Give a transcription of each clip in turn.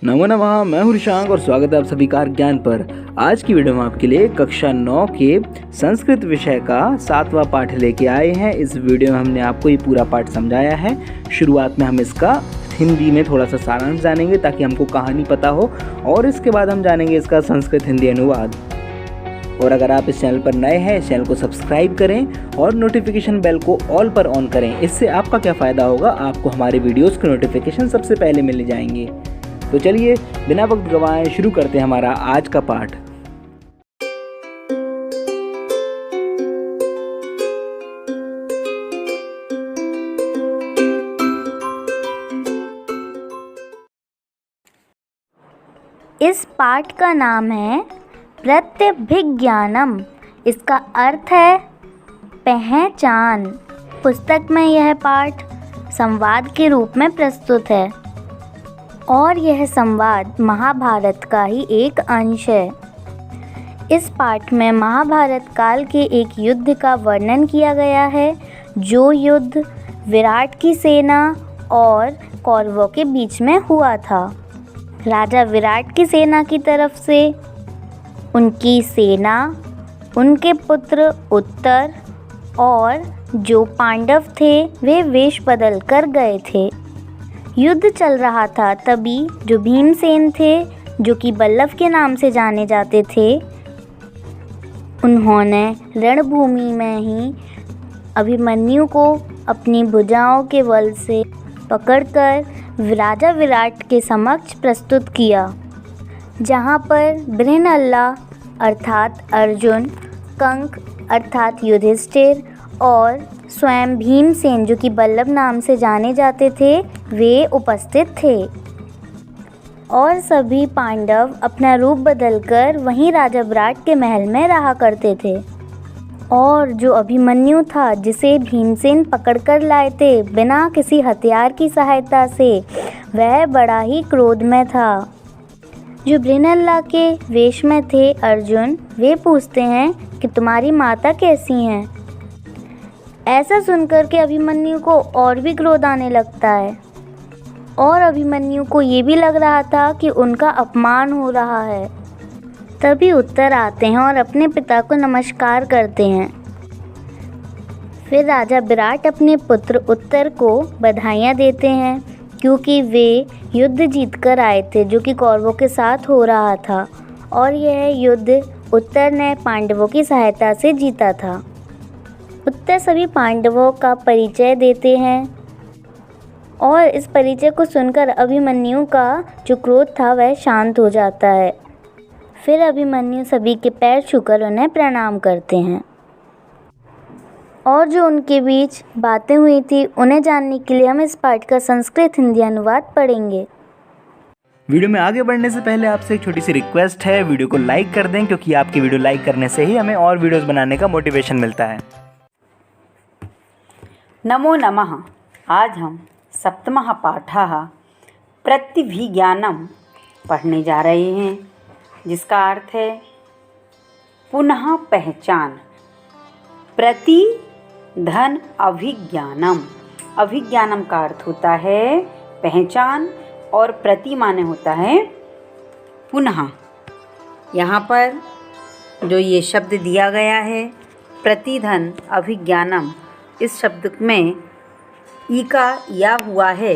नमो नमः। मैं हूँ ऋषांक और स्वागत है आप सभी का ज्ञान पर। आज की वीडियो में आपके लिए कक्षा 9 के संस्कृत विषय का 7वां पाठ लेके आए हैं। इस वीडियो में हमने आपको ये पूरा पाठ समझाया है। शुरुआत में हम इसका हिंदी में थोड़ा सा सारांश जानेंगे ताकि हमको कहानी पता हो, और इसके बाद हम जानेंगे इसका संस्कृत हिंदी अनुवाद। और अगर आप इस चैनल पर नए हैं, इस चैनल को सब्सक्राइब करें और नोटिफिकेशन बेल को ऑल पर ऑन करें। इससे आपका क्या फ़ायदा होगा, आपको हमारे वीडियोस के नोटिफिकेशन सबसे पहले मिल जाएंगे। तो चलिए बिना वक्त गंवाए शुरू करते हैं हमारा आज का पाठ। इस पाठ का नाम है प्रत्यभिज्ञानम। इसका अर्थ है पहचान। पुस्तक में यह पाठ संवाद के रूप में प्रस्तुत है और यह संवाद महाभारत का ही एक अंश है। इस पाठ में महाभारत काल के एक युद्ध का वर्णन किया गया है, जो युद्ध विराट की सेना और कौरवों के बीच में हुआ था। राजा विराट की सेना की तरफ से उनकी सेना, उनके पुत्र उत्तर और जो पांडव थे वे वेश बदल कर गए थे। युद्ध चल रहा था, तभी जो भीमसेन थे, जो कि बल्लभ के नाम से जाने जाते थे, उन्होंने रणभूमि में ही अभिमन्यु को अपनी भुजाओं के बल से पकड़कर राजा विराट के समक्ष प्रस्तुत किया, जहाँ पर बृहन्नला अर्थात अर्जुन, कंक अर्थात युधिष्ठिर और स्वयं भीमसेन, जो कि बल्लभ नाम से जाने जाते थे, वे उपस्थित थे। और सभी पांडव अपना रूप बदलकर वहीं राजा विराट के महल में रहा करते थे। और जो अभिमन्यु था, जिसे भीमसेन पकड़कर लाए थे बिना किसी हथियार की सहायता से, वह बड़ा ही क्रोध में था। जो बृहन्नला के वेश में थे अर्जुन, वे पूछते हैं कि तुम्हारी माता कैसी हैं। ऐसा सुनकर के अभिमन्यु को और भी क्रोध आने लगता है और अभिमन्यु को ये भी लग रहा था कि उनका अपमान हो रहा है। तभी उत्तर आते हैं और अपने पिता को नमस्कार करते हैं। फिर राजा विराट अपने पुत्र उत्तर को बधाइयाँ देते हैं, क्योंकि वे युद्ध जीतकर आए थे, जो कि कौरवों के साथ हो रहा था, और यह युद्ध उत्तर ने पांडवों की सहायता से जीता था। उत्तर सभी पांडवों का परिचय देते हैं और इस परिचय को सुनकर अभिमन्यु का जो क्रोध था वह शांत हो जाता है। फिर अभिमन्यु सभी के पैर छूकर उन्हें प्रणाम करते हैं और जो उनके बीच बातें हुई थी उन्हें जानने के लिए हम इस पाठ का संस्कृत हिंदी अनुवाद पढ़ेंगे। वीडियो में आगे बढ़ने से पहले आपसे एक छोटी सी रिक्वेस्ट है, वीडियो को लाइक कर दें, क्योंकि आपकी वीडियो लाइक करने से ही हमें और वीडियोस बनाने का मोटिवेशन मिलता है। नमो नमः। आज हम सप्तमः पाठः प्रत्यभिज्ञानम पढ़ने जा रहे हैं, जिसका अर्थ है पुनः पहचान। प्रति धन अभिज्ञानम। अभिज्ञानम का अर्थ होता है पहचान और प्रति माने होता है पुनः। यहाँ पर जो ये शब्द दिया गया है प्रतिधन अभिज्ञानम, इस शब्द में ई का या हुआ है,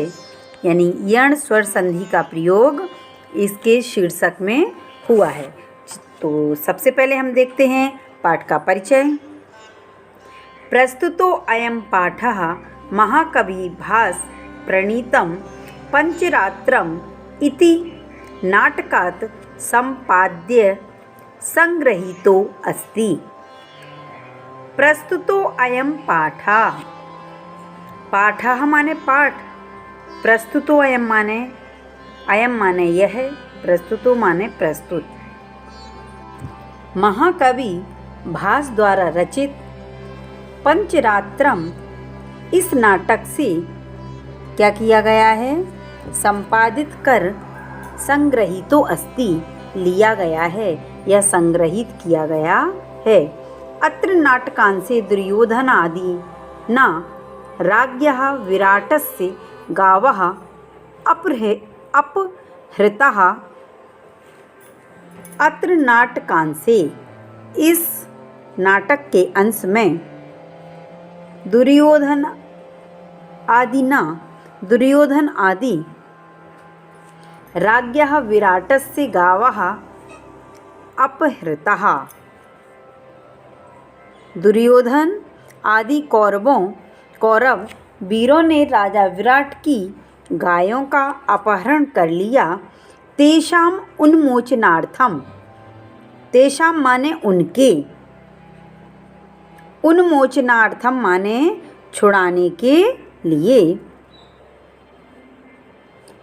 यानी यण स्वर संधि का प्रयोग इसके शीर्षक में हुआ है। तो सबसे पहले हम देखते हैं पाठ का परिचय। प्रस्तुतो अयं पाठः महाकवि भास प्रणीतं पंचरात्रम् इति नाटकात् संपाद्य संग्रहीतो अस्ति। प्रस्तुतो अयं पाठः। पाठः माने पाठ, प्रस्तुतो अयं माने यह, प्रस्तुतो माने प्रस्तुत। महाकवि भास द्वारा रचित पंचरात्रम, इस नाटक से क्या किया गया है, संपादित कर संग्रहीतो अस्ति, लिया गया है या संग्रहित किया गया है। अत्र नाटकांसे दुर्योधनादि न राज्ञः विराटस्य गावः हृतः अत्र नाटकांशे, इस नाटक के अंश में दुर्योधन आदि राज्ञः विराटस्य गावः अपहृतः। दुर्योधन आदि कौरव वीरों ने राजा विराट की गायों का अपहरण कर लिया। तेषाम उन्मोचनार्थम, तेषाम माने उनके, उन्मोचनार्थम माने छुड़ाने के लिए,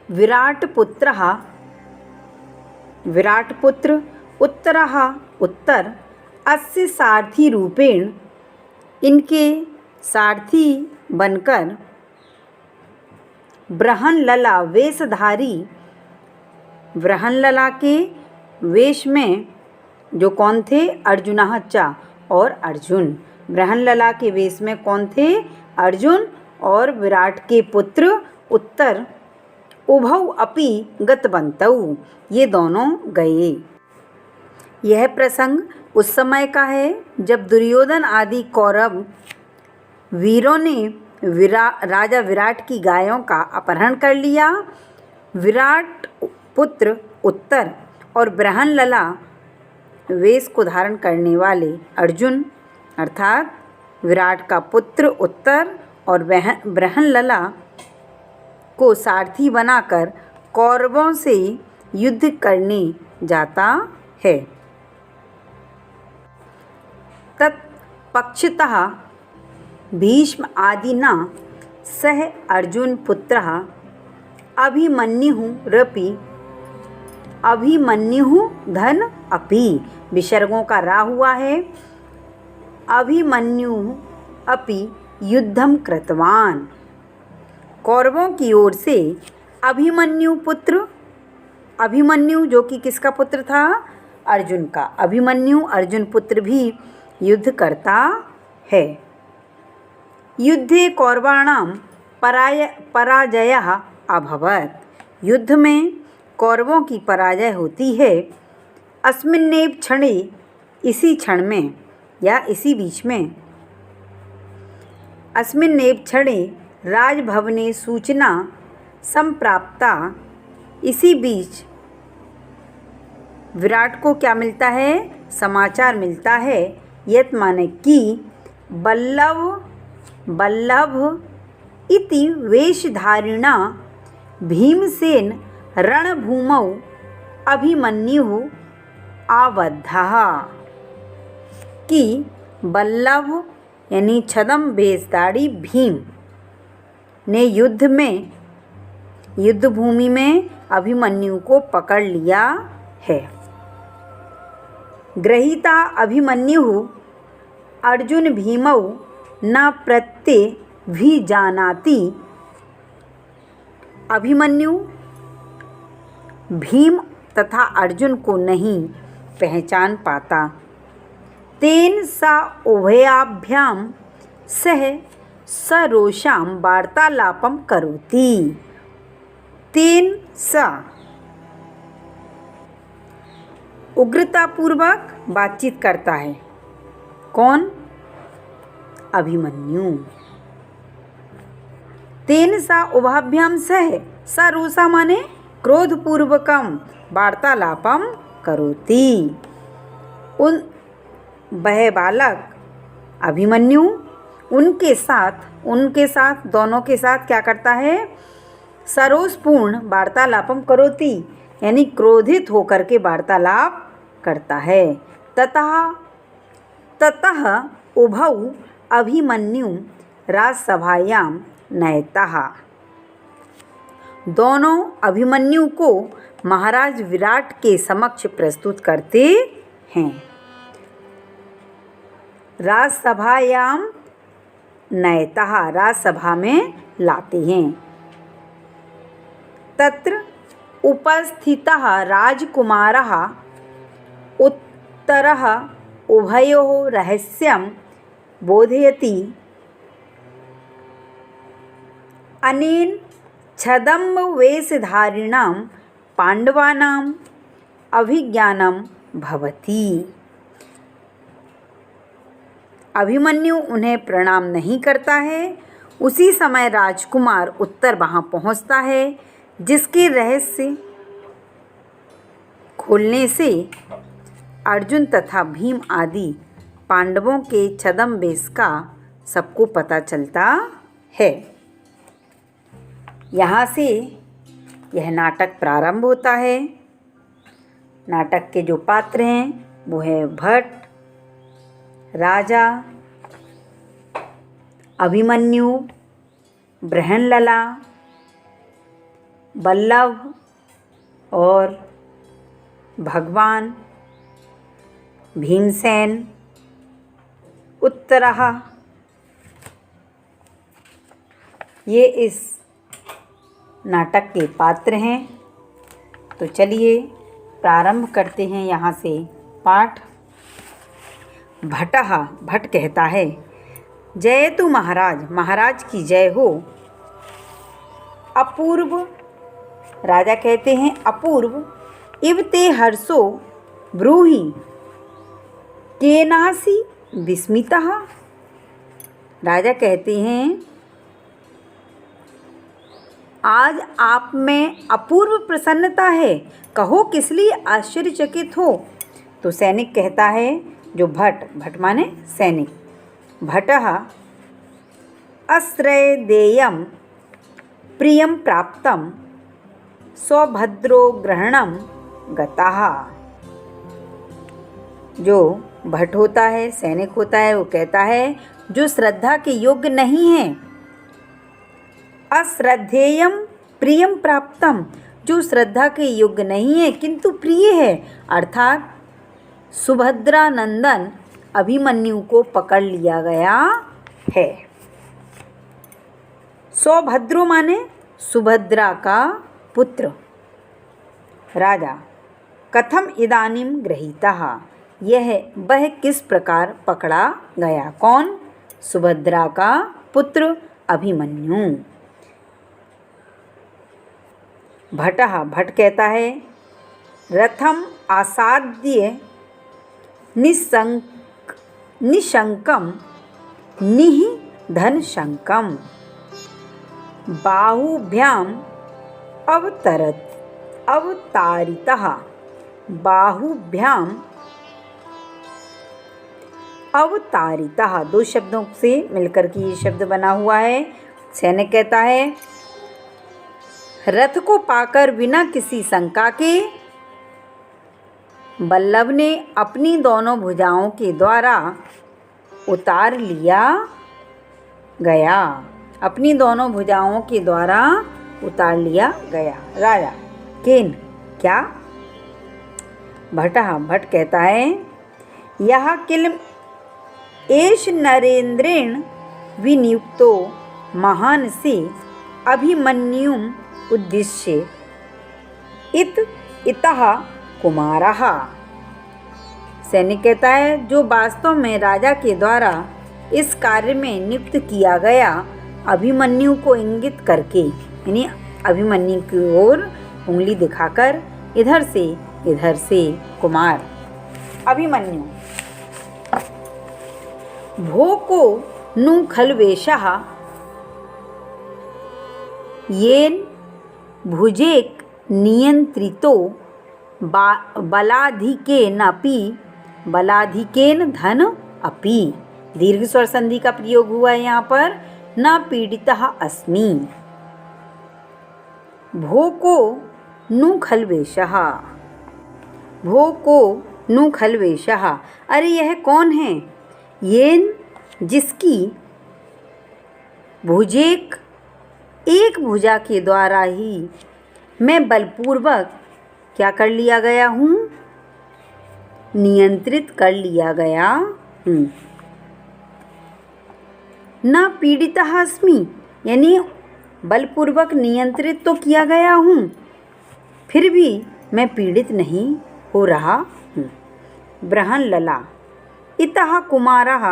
विराट पुत्र उत्तरः उत्तर, अस्य सारथी रूपेण, इनके सारथी बनकर, बृहन्लला वेशधारी, बृहन्लला के वेश में जो कौन थे? अर्जुनः च, और अर्जुन। बृहन्लला के वेश में कौन थे? अर्जुन और विराट के पुत्र उत्तर। उभौ अपि गतवन्तौ, ये दोनों गए। यह प्रसंग उस समय का है जब दुर्योधन आदि कौरव वीरों ने राजा विराट की गायों का अपहरण कर लिया। विराट पुत्र उत्तर और बृहन्लला वेश को धारण करने वाले अर्जुन, अर्थात विराट का पुत्र उत्तर और बृहन्लला को सारथी बनाकर कौरवों से युद्ध करने जाता है। तत्पक्षतः भीष्म आदिना सह अर्जुन पुत्रः अभिमन्युरपि, अभिमन्यु धन अपि, विसर्गों का रा हुआ है। अभिमन्यु अपि युद्धम कृतवान, कौरवों की ओर से अभिमन्यु पुत्र, अभिमन्यु जो कि किसका पुत्र था? अर्जुन का। अभिमन्यु अर्जुन पुत्र भी युद्ध करता है। युद्धे कौरवाणां पराजयः अभवत्, युद्ध में कौरवों की पराजय होती है। अस्मिन्नेव क्षणे, इसी क्षण में या इसी बीच में, अस्मिन्नेव क्षणे राजभवने सूचना संप्राप्ता, इसी बीच विराट को क्या मिलता है? समाचार मिलता है। यत् माने कि बल्लभ इति वेशधारिणा भीमसेन रणभूमौ अभिमन्युः आबद्धः, कि बल्लभ यानी छद्म वेशधारी भीम ने युद्ध भूमि में अभिमन्यु को पकड़ लिया है। गृहीता अभिमन्युः अर्जुन भीमौ न प्रत्यभिजानाति, अभिमन्यु भीम तथा अर्जुन को नहीं पहचान पाता। तेन सा उभयाभ्याम सह सरोषां वार्तालापं करोति, तेन सा उग्रतापूर्वक बातचीत करता है। कौन? अभिमन्यु। तेन सा उभाभ्याम सह, सरोषा माने क्रोधपूर्वकम वार्तालापम करोति, वह बालक अभिमन्यु उनके साथ दोनों के साथ क्या करता है? सरोषपूर्ण वार्तालापम करोति, यानी क्रोधित होकर के वार्तालाप करता है। ततः उभौ अभिमन्यु राजसभायां नयतः, दोनों अभिमन्यु को महाराज विराट के समक्ष प्रस्तुत करते हैं। राजसभायां नयतः, राजसभा में लाते हैं। तत्र उपस्थितः राजकुमारः उत्तरः उभयोः रहस्यं बोधयति। अनेन छद्म वेशधारिणां पांडवानां अभिज्ञानं भवति। अभिमन्यु उन्हें प्रणाम नहीं करता है। उसी समय राजकुमार उत्तर वहाँ पहुँचता है, जिसके रहस्य खोलने से अर्जुन तथा भीम आदि पांडवों के छद्मवेश का सबको पता चलता है। यहाँ से यह नाटक प्रारंभ होता है। नाटक के जो पात्र हैं वो है भट्ट, राजा, अभिमन्यु, बृहनलला, बल्लभ और भगवान भीमसेन, उत्तरहा। ये इस नाटक के पात्र हैं। तो चलिए प्रारंभ करते हैं यहाँ से पाठ। भट्ट कहता है, जय तु महाराज, महाराज की जय हो। अपूर्व, राजा कहते हैं अपूर्व, इव ते हर्षो ब्रूहि केनासी विस्मितः। राजा कहते हैं आज आप में अपूर्व प्रसन्नता है, कहो किस लिए आश्चर्यचकित हो। तो सैनिक कहता है, जो भट्ट माने सैनिक, भटः आश्रयदेयं प्रियं प्राप्तं सौभद्रो ग्रहणं गतः। जो भट्ट होता है, सैनिक होता है, वो कहता है जो श्रद्धा के योग्य नहीं है, अश्रद्धेयम प्रियम प्राप्तम, जो श्रद्धा के योग्य नहीं है किंतु प्रिय है, अर्थात सुभद्रा नंदन अभिमन्यु को पकड़ लिया गया है। सौभद्रो माने सुभद्रा का पुत्र। राजा, कथम इदानीं गृहीतः, यह वह किस प्रकार पकड़ा गया। कौन? सुभद्रा का पुत्र अभिमन्यु। भट्ट कहता है, रथम आसाद्य निशंकम निधनशंकम बाहुभ्याम अवतारितः। बाहुभ्याम अवतारितः, दो शब्दों से मिलकर के ये शब्द बना हुआ है। सैनिक कहता है, रथ को पाकर बिना किसी शंका के बल्लभ ने अपनी दोनों भुजाओं के द्वारा उतार लिया गया। अपनी दोनों भुजाओं के द्वारा उतार लिया गया। राजा, केन, क्या? भट्ट कहता है, यह किल एष नरेंद्रेण विनियुक्तो महान से अभिमन्युम उद्देश्य इतः कुमारः। सैनिक कहता है, जो वास्तव में राजा के द्वारा इस कार्य में नियुक्त किया गया अभिमन्यु को इंगित करके, यानी अभिमन्यु की ओर उंगली दिखाकर इधर से कुमार अभिमन्यु। भो को नु खलवेशः येन भुजेक नियंत्रितो बलाधिकेन धन अपि। दीर्घ स्वर संधि का प्रयोग हुआ है यहाँ पर। न पीड़ितः अस्मि। भो को नु खलवेशः, भो को नु खलवेशः, अरे यह कौन है? येन, जिसकी भुजेक, एक भुजा के द्वारा ही मैं बलपूर्वक क्या कर लिया गया हूँ? नियंत्रित कर लिया गया हूँ। न पीड़ितः अस्मि, यानी बलपूर्वक नियंत्रित तो किया गया हूँ, फिर भी मैं पीड़ित नहीं हो रहा हूँ। बृहनलला इतः कुमारः,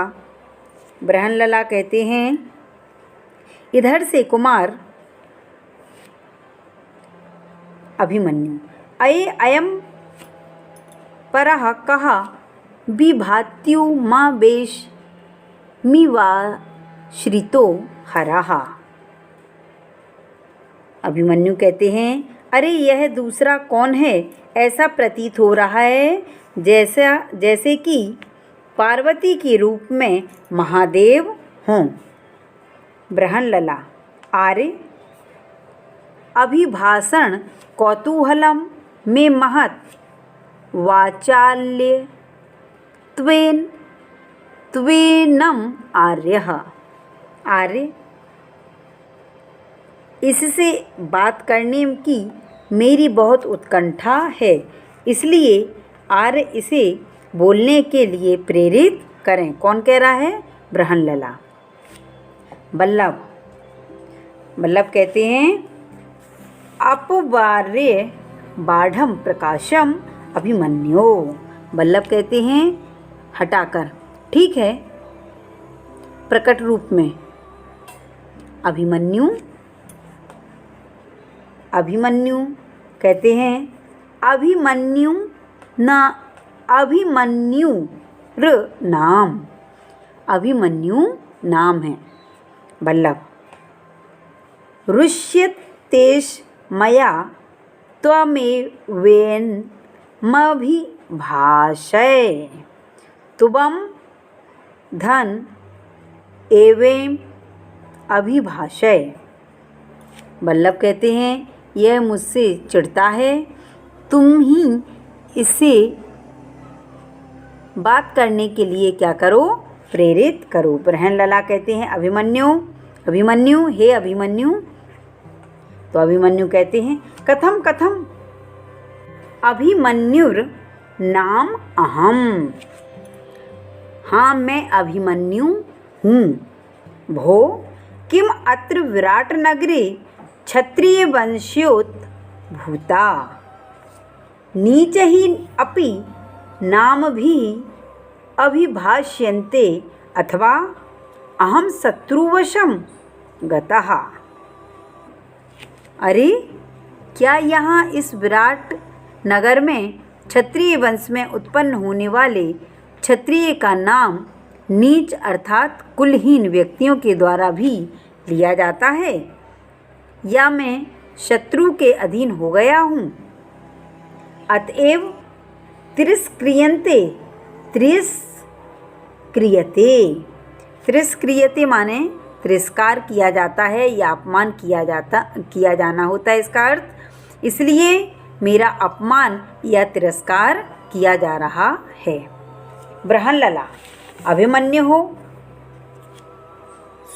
बृहनलला कहते हैं इधर से कुमार अभिमन्यु। अये अयम परः कः विभात्यो मा वेश मिवा श्रितो हरः। अभिमन्यु कहते हैं, अरे यह दूसरा कौन है? ऐसा प्रतीत हो रहा है जैसे कि पार्वती के रूप में महादेव हों। बृहन्नला, आर्य अभिभाषण कौतूहलम में महत वाचाल्य त्वेनम आर्यः। आर्य, इससे बात करने की मेरी बहुत उत्कंठा है, इसलिए आर्य इसे बोलने के लिए प्रेरित करें। कौन कह रहा है? बृहन्नला। बल्लभ कहते हैं, अपवार्य बाढ़म प्रकाशम अभिमन्यो। बल्लभ कहते हैं, हटाकर, ठीक है, प्रकट रूप में। अभिमन्यु कहते हैं, अभिमन्यु नाम है। बल्लभ, रुष्यतेश मया त्वमेवेन्मभिभाषय तुभं धन एवं अभिभाषय। बल्लभ कहते हैं, यह मुझसे चिढ़ता है, तुम ही इससे बात करने के लिए क्या करो? प्रेरित करो। बृहन्नला कहते हैं, अभिमन्यु, हे अभिमन्यु। तो अभिमन्यु कहते हैं, कथम कथम अभिमन्युर नाम अहम। हाँ, मैं अभिमन्यु हूँ। भो किम अत्र विराट नगरे क्षत्रिय वंश्योत भूता नीच ही अपि नाम भी अभिभाष्यन्ते अथवा अहम शत्रुवशम गतः। अरे, क्या यहाँ इस विराट नगर में क्षत्रिय वंश में उत्पन्न होने वाले क्षत्रिय का नाम नीच अर्थात कुलहीन व्यक्तियों के द्वारा भी लिया जाता है, या मैं शत्रु के अधीन हो गया हूँ? अतएव तिरस्क्रियते माने तिरस्कार किया जाता है या अपमान किया जाना होता है इसका अर्थ। इसलिए मेरा अपमान या तिरस्कार किया जा रहा है। बृहन्नला, अभिमन्यु हो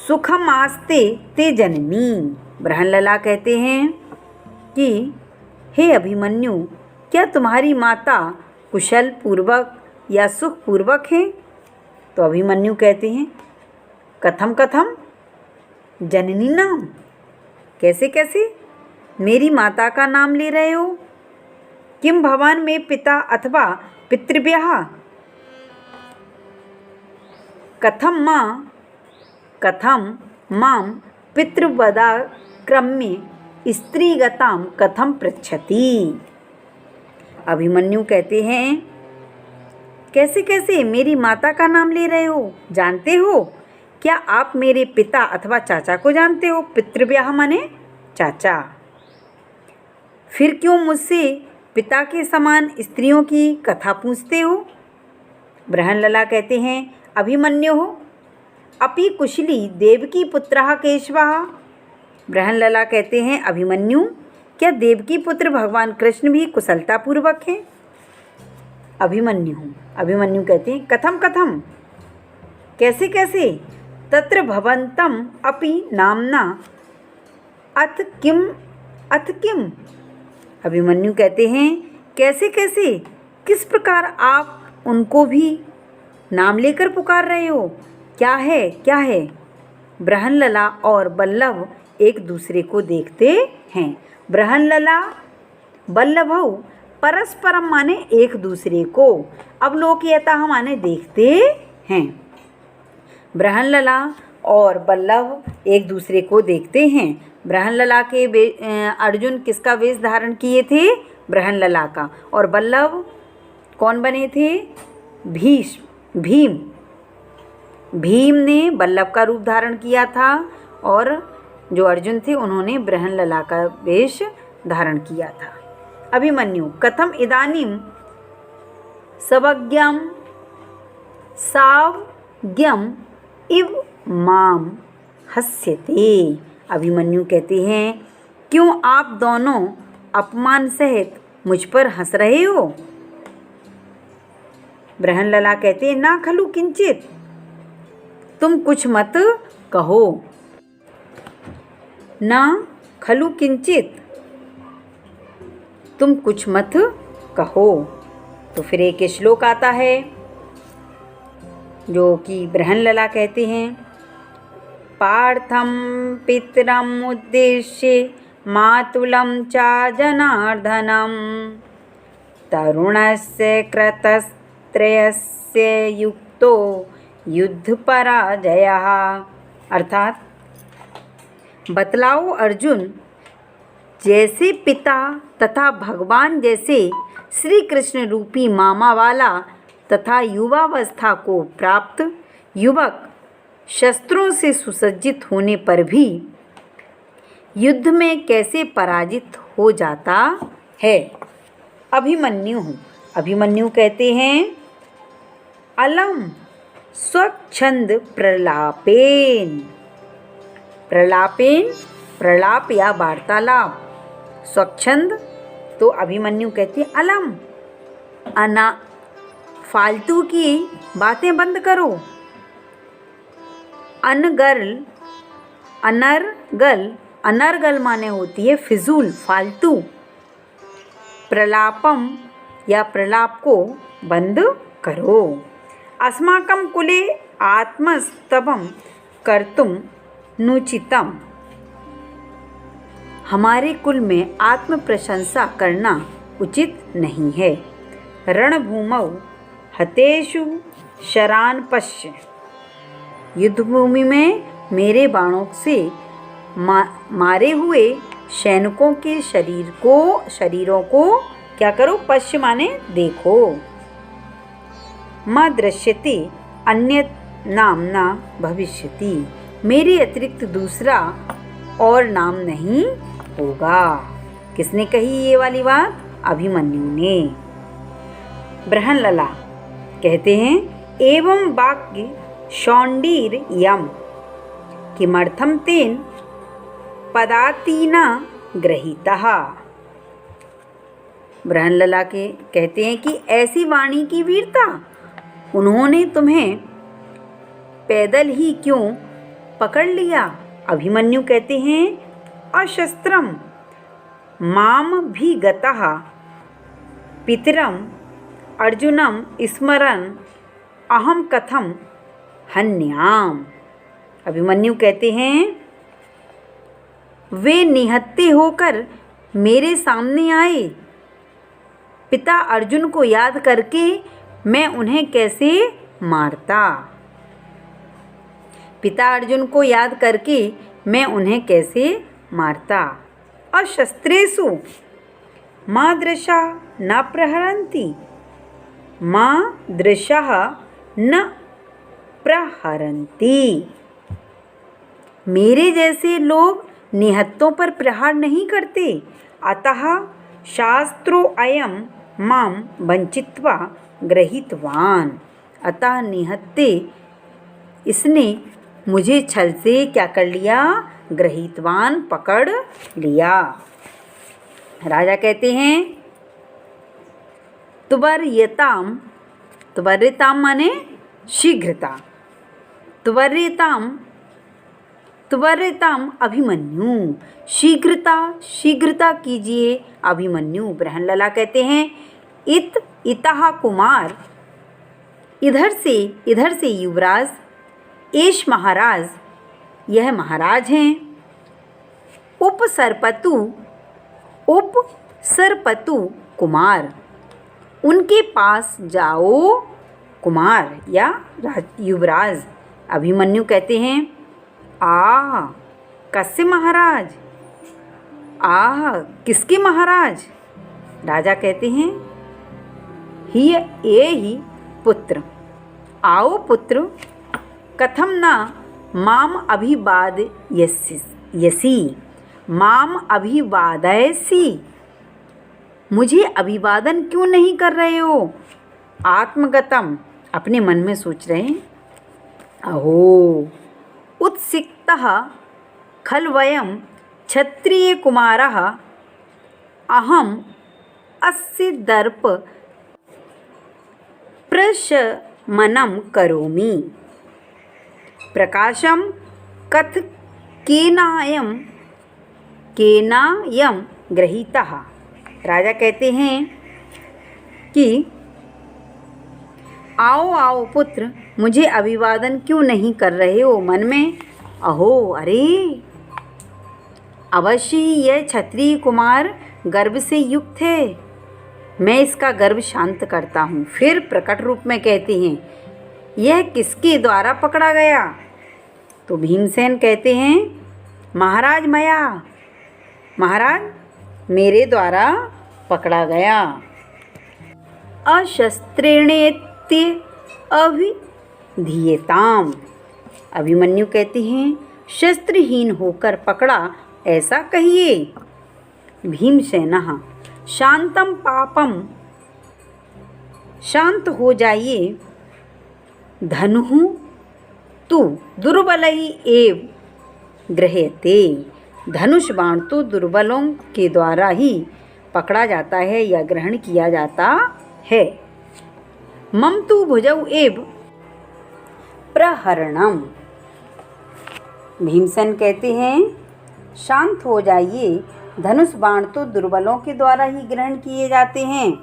सुखमास्ते ते जननी। बृहन्नला कहते हैं कि हे अभिमन्यु, क्या तुम्हारी माता कुशल पूर्वक या सुख पूर्वक है? तो अभिमन्यु कहते हैं, कथम कथम जननी नाम, कैसे कैसे मेरी माता का नाम ले रहे हो? किम भवान में पिता अथवा पितृभ्यः कथम माम पितृवदाक्रम्य स्त्रीगताम कथम पृच्छति। अभिमन्यु कहते हैं, कैसे कैसे मेरी माता का नाम ले रहे हो? जानते हो क्या आप मेरे पिता अथवा चाचा को जानते हो? पितृव्याह माने चाचा। फिर क्यों मुझसे पिता के समान स्त्रियों की कथा पूछते हो? बृहन्नला कहते हैं, अभिमन्यु हो अपि कुशली देवकी पुत्रः केशवः। बृहन्नला कहते हैं, अभिमन्यु, क्या देवकी पुत्र भगवान कृष्ण भी कुशलतापूर्वक हैं? अभिमन्यु कहते हैं, कथम कथम, कैसे कैसे, तत्र भवन्तम अपि नामना अथ किम। अभिमन्यु कहते हैं, कैसे कैसे, किस प्रकार आप उनको भी नाम लेकर पुकार रहे हो? क्या है? बृहन्नला और बल्लभ एक दूसरे को देखते हैं। बृहन्नला बल्लभौ परस्परम माने एक दूसरे को, अवलोकयतः माने देखते हैं। बृहन्नला और बल्लभ एक दूसरे को देखते हैं। बृहन्नला के अर्जुन किसका वेश धारण किए थे? बृहन्नला का। और बल्लभ कौन बने थे? भीम। भीम ने बल्लभ का रूप धारण किया था और जो अर्जुन थे उन्होंने बृहन्नला का वेश धारण किया था। अभिमन्यु कथम इदानीं सवज्ञं सावज्ञं इव माम हस्यते। अभिमन्यु कहते हैं, क्यों आप दोनों अपमान सहित मुझ पर हंस रहे हो? बृहन्नला कहते हैं, ना खलु किंचित, तुम कुछ मत कहो। ना खलु किंचित, तुम कुछ मत कहो। तो फिर एक श्लोक आता है जो कि बृहन्नला कहते हैं, पार्थम पितरम उद्देश्य मातुलम चा जनार्दनम तरुणस्य क्रतस्त्रयस्य युक्तो युद्ध पराजयः। अर्थात बतलाओ अर्जुन, जैसे पिता तथा भगवान जैसे श्री कृष्ण रूपी मामा वाला तथा युवावस्था को प्राप्त युवक शस्त्रों से सुसज्जित होने पर भी युद्ध में कैसे पराजित हो जाता है। अभिमन्यु कहते हैं, अलम स्वच्छंद प्रलापेन। प्रलाप या वार्तालाप। स्वच्छंद तो अभिमन्यु कहते हैं, अलम फालतू की बातें बंद करो। अनर्गल माने होती है फिजूल, फालतू। प्रलापम या प्रलाप को बंद करो। अस्माकं कुले आत्मस्तवम कर्तुम नुचितम। हमारे कुल में आत्म प्रशंसा करना उचित नहीं है। रणभूमौ हतेषु शरान पश्य। युद्धभूमि में मेरे बाणों से मारे हुए सैनिकों के शरीरों को क्या करो? पश्य माने देखो। मा दृश्यते अन्यत् नाम्ना भविष्यति। मेरे अतिरिक्त दूसरा और नाम नहीं होगा। किसने कही ये वाली बात? अभिमन्यु ने। बृहन्नला कहते हैं, एवं वाक्य शौंडीर यम किमर्थम तेन पदातीना गृहीतः। बृहन्नला के कहते हैं कि ऐसी वाणी की वीरता, उन्होंने तुम्हें पैदल ही क्यों पकड़ लिया? अभिमन्यु कहते हैं, अशस्त्रम माम भी गतः पितरम अर्जुनम स्मरन् अहम कथम हन्याम। अभिमन्यु कहते हैं, वे निहत्थे होकर मेरे सामने आए। पिता अर्जुन को याद करके मैं उन्हें कैसे मारता? पिता अर्जुन को याद करके मैं उन्हें कैसे मारता? अशस्त्रेषु मादृशा न प्रहरन्ति। मादृशः न प्रहरन्ति। मेरे जैसे लोग निहत्तों पर प्रहार नहीं करते। अतः शास्त्रो अयम माम वंचित्वा गृहीतवान। अतः निहत्ते इसने मुझे छल से क्या कर लिया? गृहीतवान, पकड़ लिया। राजा कहते हैं, त्वर्यताम माने शीघ्रता। त्वर्यताम अभिमन्यु, शीघ्रता कीजिए अभिमन्यु। बृहन्नला कहते हैं, इतः कुमार, इधर से युवराज, एष महाराज, यह महाराज हैं। उपसरपतु कुमार, उनके पास जाओ कुमार या युवराज। अभिमन्यु कहते हैं, कस्य महाराज? किसके महाराज? राजा कहते हैं ही ये ही पुत्र, आओ पुत्र, कथम न माम अभिवाद यसी, माम अभिवादयसी, मुझे अभिवादन क्यों नहीं कर रहे हो? आत्मगतम, अपने मन में सोच रहे हैं, अहो उत्सिक्तः खल्वयं क्षत्रिय कुमारः अहम अस्य दर्प प्रशमनं करोमि, प्रकाशम कथ केनायम गृहीतः। राजा कहते हैं कि आओ आओ पुत्र, मुझे अभिवादन क्यों नहीं कर रहे हो? मन में अहो, अरे अवश्य यह क्षत्रिय कुमार गर्व से युक्त है, मैं इसका गर्व शांत करता हूँ। फिर प्रकट रूप में कहते हैं यह किसके द्वारा पकड़ा गया? तो भीमसेन कहते हैं महाराज मया, महाराज मेरे द्वारा पकड़ा गया। अशस्त्रेणेत्य अभिधीयताम, अभिमन्यु कहते हैं शस्त्रहीन होकर पकड़ा, ऐसा कहिए। भीमसेनः शांतम पापम, शांत हो जाइए। धनुः तु दुर्बलैः एव गृह्यते, धनुष बाण तो दुर्बलों के द्वारा ही पकड़ा जाता है या ग्रहण किया जाता है। मम तु भुजौ एव प्रहरणम, भीमसेन कहते हैं शांत हो जाइए, धनुष बाण तो दुर्बलों के द्वारा ही ग्रहण किए जाते हैं।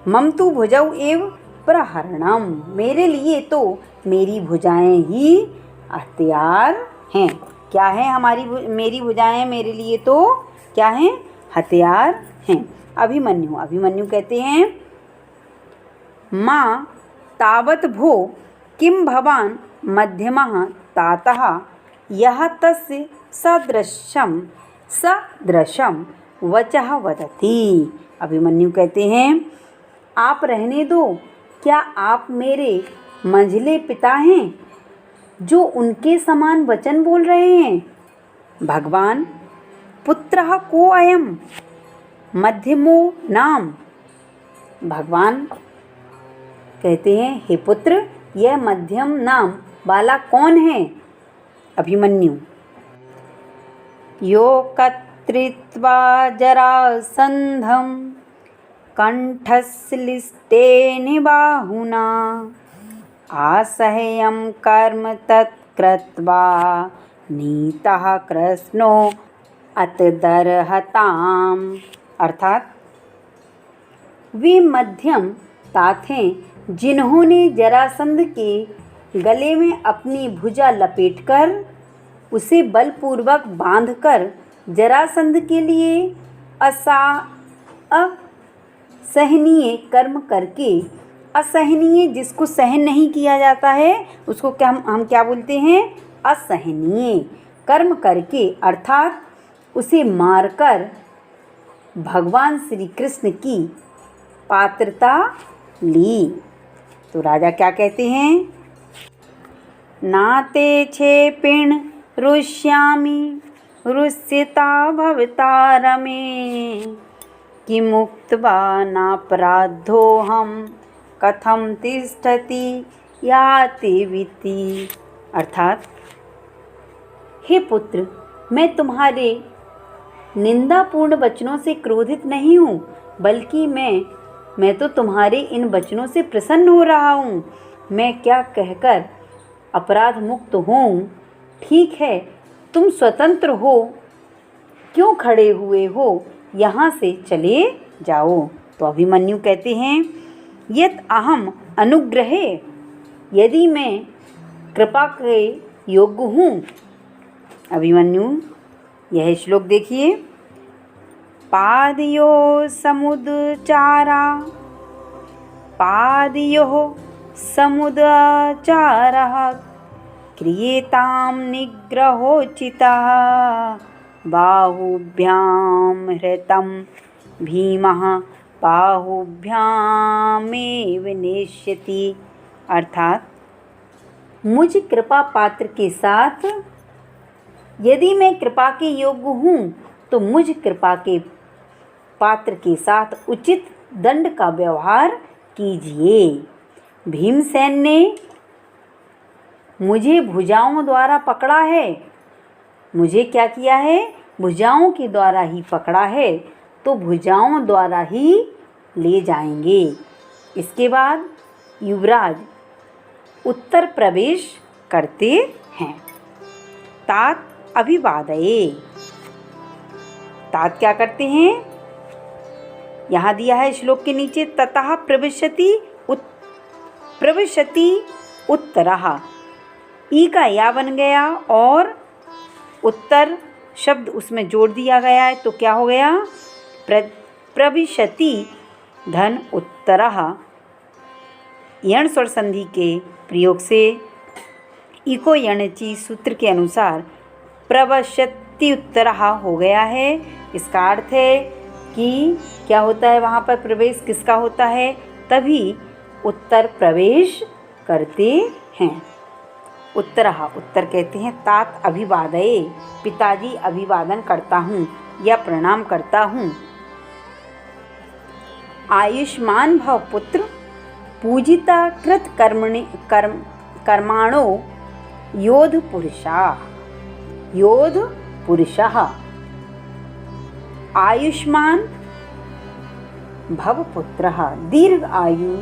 मम तु भुजौ एव प्रहरणम, मेरे लिए तो मेरी भुजाएं ही हथियार हैं। क्या है मेरी भुजाएं मेरे लिए तो क्या हैं? हथियार हैं। अभिमन्यु कहते हैं माँ तावत भो किम भवान मध्यमः तातः यह तस्य सदृशम वचः वदति। अभिमन्यु कहते हैं आप रहने दो, क्या आप मेरे मंझले पिता हैं जो उनके समान वचन बोल रहे हैं? भगवान पुत्रः को अयम मध्यमो नाम, भगवान कहते हैं हे पुत्र, यह मध्यम नाम वाला कौन है? अभिमन्यु यो कत्रित्वा जरासंधं कंठस्लिष्टेन बाहुना आसह्यं कर्म तत्कृत्वा नीतः कृष्णो अतदर्हताम, अर्थात वे मध्यम तात हैं जिन्होंने जरासंध के गले में अपनी भुजा लपेटकर उसे बलपूर्वक बांधकर जरासंध के लिए असहनीय कर्म करके, असहनीय जिसको सहन नहीं किया जाता है उसको क्या हम क्या बोलते हैं? असहनीय कर्म करके, अर्थात उसे मारकर भगवान श्री कृष्ण की पात्रता ली। तो राजा क्या कहते हैं? नाते क्षेपिण रुष्यामि रुष्यता भवता रमे किमुक्त्वा नापराधोऽहं कथम तिष्ठति याति विति, अर्थात हे पुत्र, मैं तुम्हारे निंदापूर्ण वचनों से क्रोधित नहीं हूँ, बल्कि मैं तो तुम्हारे इन वचनों से प्रसन्न हो रहा हूँ। मैं क्या कहकर अपराध मुक्त हूँ? ठीक है, तुम स्वतंत्र हो, क्यों खड़े हुए हो? यहाँ से चले जाओ। तो अभिमन्यु कहते हैं यत् अहम अनुग्रहे, यदि मैं कृपा के योग्य हूँ। अभिमन्यु यह श्लोक देखिए, पादयो समुदाचारः क्रियेतां निग्रहोचितः बाहुभ्यां हृतं भीमः बाहुभ्यामेव नेष्यति। अर्थात मुझ कृपा पात्र के साथ यदि मैं कृपा के योग्य हूँ तो मुझ कृपा के पात्र के साथ उचित दंड का व्यवहार कीजिए। भीमसेन ने मुझे भुजाओं द्वारा पकड़ा है। मुझे क्या किया है? भुजाओं के द्वारा ही पकड़ा है, तो भुजाओं द्वारा ही ले जाएंगे। इसके बाद युवराज उत्तर प्रवेश करते हैं। तात अभिवादये। तात क्या करते हैं? यहाँ दिया है श्लोक के नीचे, ततः प्रविशति उत्तरः। ई का या बन गया और उत्तर शब्द उसमें जोड़ दिया गया है, तो क्या हो गया? प्रविशति धन उत्तरः। यण स्वर संधि के प्रयोग से इको यणची सूत्र के अनुसार प्रवशति उत्तरः हो गया है। इसका अर्थ है कि क्या होता है वहाँ पर? प्रवेश किसका होता है? तभी उत्तर प्रवेश करते हैं। उत्तरः उत्तर कहते हैं। तात अभिवादये, पिताजी अभिवादन करता हूँ या प्रणाम करता हूँ। आयुष्मान भव पुत्र, पूजिता कृत कर्माणो योध पुरुषः। आयुष्मान भव पुत्रः, दीर्घ आयु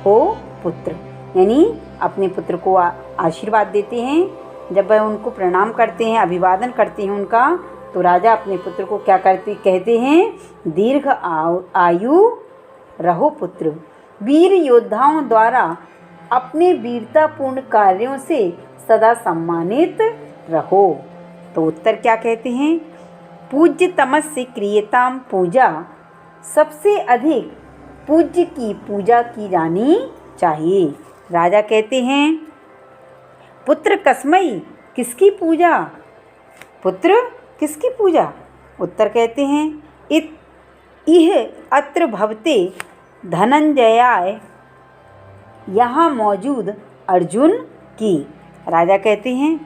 हो पुत्र, यानी अपने पुत्र को आशीर्वाद देते हैं। जब वह उनको प्रणाम करते हैं, अभिवादन करते हैं उनका, तो राजा अपने पुत्र को क्या कहते हैं? दीर्घ आयु रहो पुत्र। वीर योद्धाओं द्वारा अपने वीरतापूर्ण कार्यों से सदा सम्मानित रहो। तो उत्तर क्या कहते हैं? पूज्य तमस्य क्रियताम पूजा, सबसे अधिक पूज्य की पूजा की जानी चाहिए। राजा कहते हैं पुत्र कस्मै, किसकी पूजा? पुत्र किसकी पूजा? उत्तर कहते हैं इह अत्र भवते धनंजयाय, यहाँ मौजूद अर्जुन की। राजा कहते हैं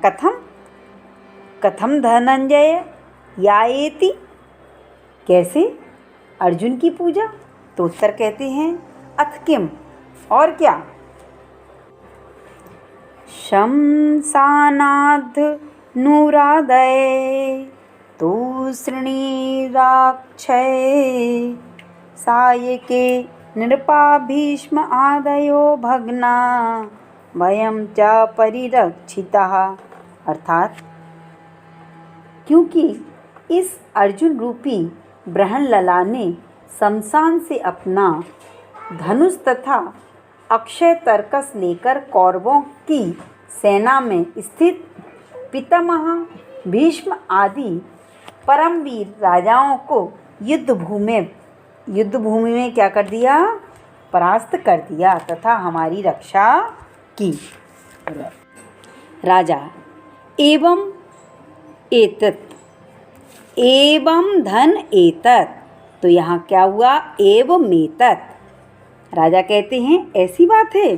कथम धनंजय याएति, कैसे अर्जुन की पूजा? तो उत्तर कहते हैं अथ किम, और क्या? शंसानाथ नूरादय तूष्णीराक्षय सायके नृपा भीष्म आदयो भग्ना वयं च परिरक्षितः। अर्थात क्योंकि इस अर्जुन रूपी बृहणलला ने शमशान से अपना धनुष तथा अक्षय तरकस लेकर कौरवों की सेना में स्थित पितामह भीष्म आदि परमवीर राजाओं को युद्धभूमि में क्या कर दिया? परास्त कर दिया तथा हमारी रक्षा की। राजा एवं धन एतत्, तो यहाँ क्या हुआ? एवं एतत्। राजा कहते हैं ऐसी बात है।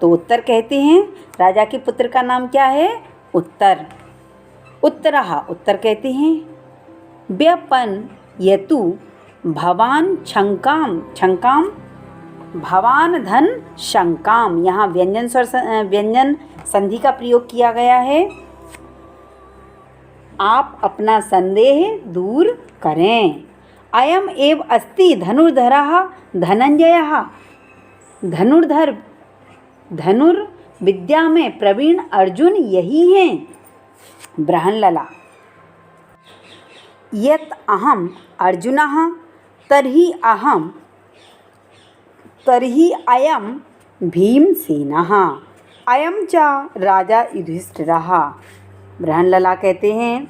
तो उत्तर कहते हैं, राजा के पुत्र का नाम क्या है? उत्तरः। उत्तर कहते हैं व्यपन यतु भवान शंकाम भवान धन शंकाम। यहाँ व्यंजन संधि का प्रयोग किया गया है। आप अपना संदेह दूर करें। अयम एव अस्ति धनुर्धरः धनंजयः। धनुर्विद्या में प्रवीण अर्जुन यही हैं। बृहणलला यत् अहम अर्जुनः तर्हि अयम भीमसेनः अयम च राजा युधिष्ठिरः। बृहणलला कहते हैं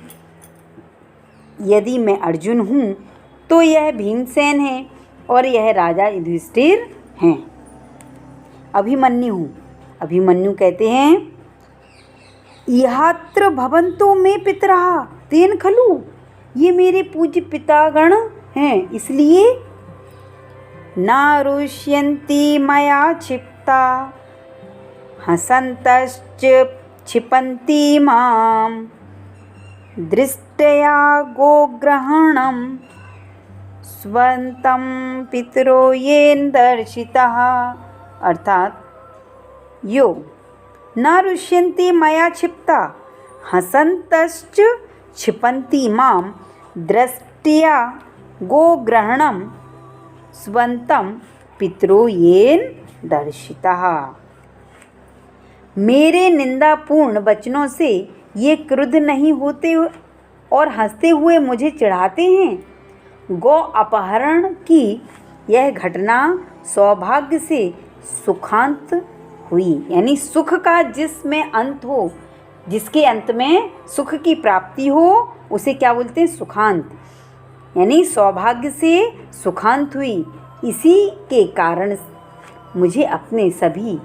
यदि मैं अर्जुन हूँ तो यह भीमसेन है और यह राजा युधिष्ठिर हैं। अभिमन्यु कहते हैं यहात्र भवन्तो मे पितरः तेन खलु, ये मेरे पूज्य पितागण हैं, इसलिए न रुष्यन्ति मया क्षिप्ता हसन्तश्च क्षिपन्ति मां दृष्ट्या गोग्रहणं स्वन्तं पितरो येन दर्शितः। अर्थात यो न रुष्यन्ति मया क्षिप्ता हसन्तश्च क्षिपन्ति मां दृष्ट्या गोग्रहणं स्वन्तं पितरो येन दर्शितः। मेरे निंदापूर्ण वचनों से ये क्रुद्ध नहीं होते और हंसते हुए मुझे चिढ़ाते हैं। गौ अपहरण की यह घटना सौभाग्य से सुखांत हुई, यानी सुख का जिसमें अंत हो, जिसके अंत में सुख की प्राप्ति हो, उसे क्या बोलते हैं? सुखांत, यानी सौभाग्य से सुखांत हुई। इसी के कारण मुझे अपने सभी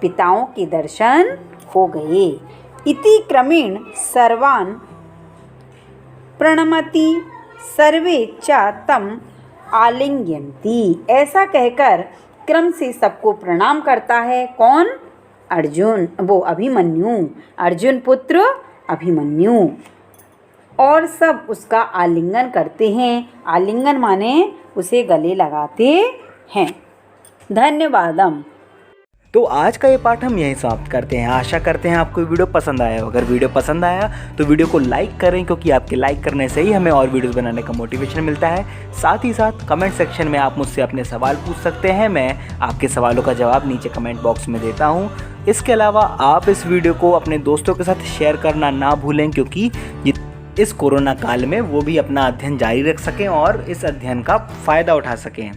पिताओं के दर्शन हो गए। इति क्रमेण सर्वान् प्रणमति सर्वे च तम आलिंगयन्ति। ऐसा कहकर क्रम से सबको प्रणाम करता है। कौन? अर्जुन, वो अभिमन्यु, अर्जुन पुत्र अभिमन्यु। और सब उसका आलिंगन करते हैं। आलिंगन माने उसे गले लगाते हैं। धन्यवादम। तो आज का ये पाठ हम यहीं समाप्त करते हैं। आशा करते हैं आपको वीडियो पसंद आया हो। अगर वीडियो पसंद आया तो वीडियो को लाइक करें, क्योंकि आपके लाइक करने से ही हमें और वीडियोस बनाने का मोटिवेशन मिलता है। साथ ही साथ कमेंट सेक्शन में आप मुझसे अपने सवाल पूछ सकते हैं। मैं आपके सवालों का जवाब नीचे कमेंट बॉक्स में देता हूँ। इसके अलावा आप इस वीडियो को अपने दोस्तों के साथ शेयर करना ना भूलें, क्योंकि इस कोरोना काल में वो भी अपना अध्ययन जारी रख सकें और इस अध्ययन का फ़ायदा उठा सकें।